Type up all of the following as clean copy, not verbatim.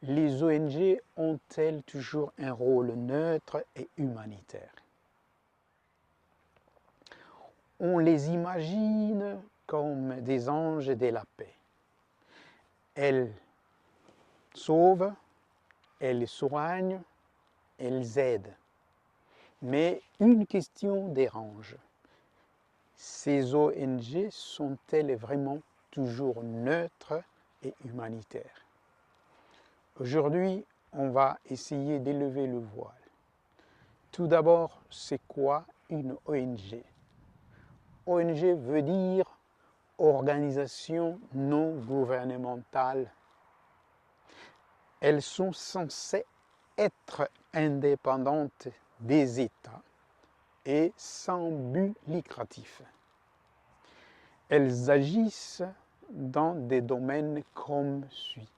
Les ONG ont-elles toujours un rôle neutre et humanitaire? On les imagine comme des anges de la paix. Elles sauvent, elles soignent, elles aident. Mais une question dérange. Ces ONG sont-elles vraiment toujours neutres et humanitaires? Aujourd'hui, on va essayer d'élever le voile. Tout d'abord, c'est quoi une ONG? ONG veut dire organisation non gouvernementale. Elles sont censées être indépendantes des États et sans but lucratif. Elles agissent dans des domaines comme suit.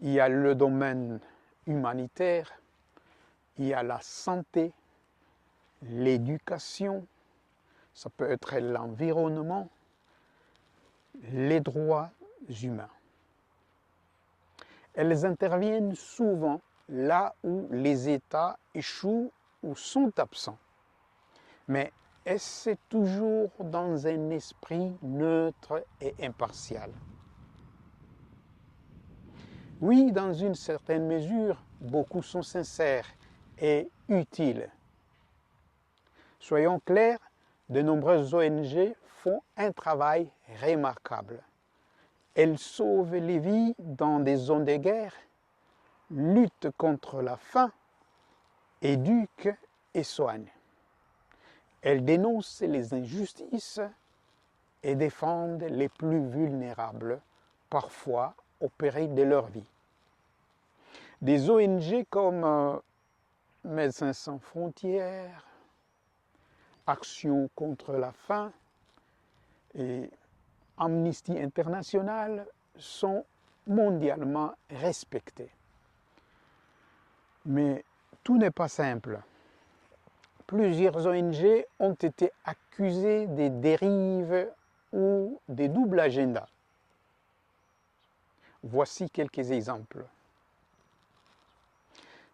Il y a le domaine humanitaire, il y a la santé, l'éducation, ça peut être l'environnement, les droits humains. Elles interviennent souvent là où les États échouent ou sont absents. Mais est-ce toujours dans un esprit neutre et impartial? Oui, dans une certaine mesure, beaucoup sont sincères et utiles. Soyons clairs, de nombreuses ONG font un travail remarquable. Elles sauvent les vies dans des zones de guerre, luttent contre la faim, éduquent et soignent. Elles dénoncent les injustices et défendent les plus vulnérables, parfois au péril de leur vie. Des ONG comme Médecins sans frontières, Action contre la faim et Amnesty International sont mondialement respectées. Mais tout n'est pas simple. Plusieurs ONG ont été accusées des dérives ou des doubles agendas. Voici quelques exemples.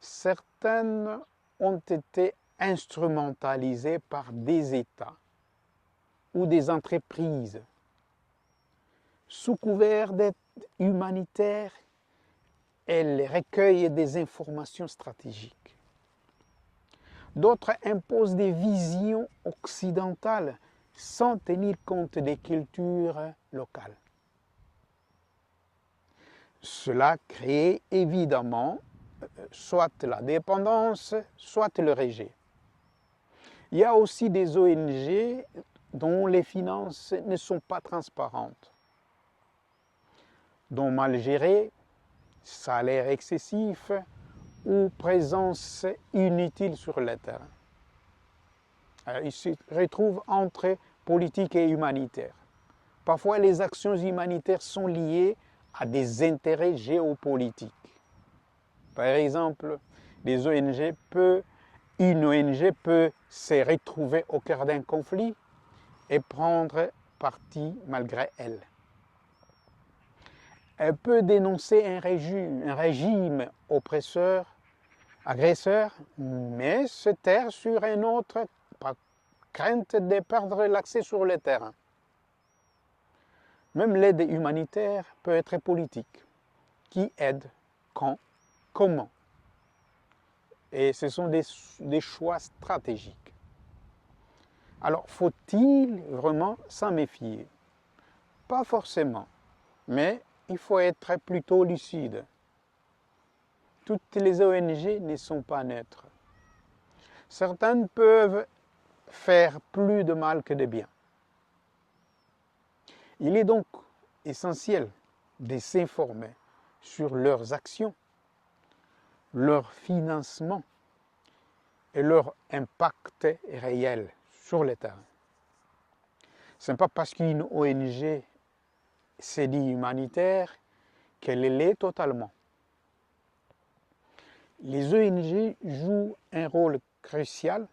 Certaines ont été instrumentalisées par des États ou des entreprises sous couvert d'aide humanitaire. Elles recueillent des informations stratégiques. D'autres imposent des visions occidentales sans tenir compte des cultures locales. Cela crée évidemment soit la dépendance, soit le rejet. Il y a aussi des ONG dont les finances ne sont pas transparentes, dont mal gérées, salaire excessif ou présence inutile sur le terrain. Alors, ils se retrouvent entre politique et humanitaire. Parfois, les actions humanitaires sont liées à des intérêts géopolitiques. Par exemple, une ONG peut se retrouver au cœur d'un conflit et prendre parti malgré elle. Elle peut dénoncer un régime oppresseur, agresseur, mais se taire sur un autre par crainte de perdre l'accès sur le terrain. Même l'aide humanitaire peut être politique. Qui aide? Quand? Comment? Et ce sont des choix stratégiques. Alors, faut-il vraiment s'en méfier? Pas forcément, mais il faut être plutôt lucide. Toutes les ONG ne sont pas neutres. Certaines peuvent faire plus de mal que de bien. Il est donc essentiel de s'informer sur leurs actions, leur financement et leur impact réel sur le terrain. Ce n'est pas parce qu'une ONG s'est dit humanitaire qu'elle l'est totalement. Les ONG jouent un rôle crucial,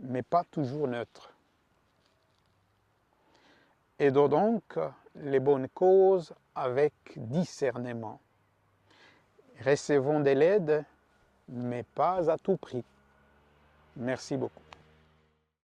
mais pas toujours neutre. Aidons donc les bonnes causes avec discernement. Recevons de l'aide, mais pas à tout prix. Merci beaucoup.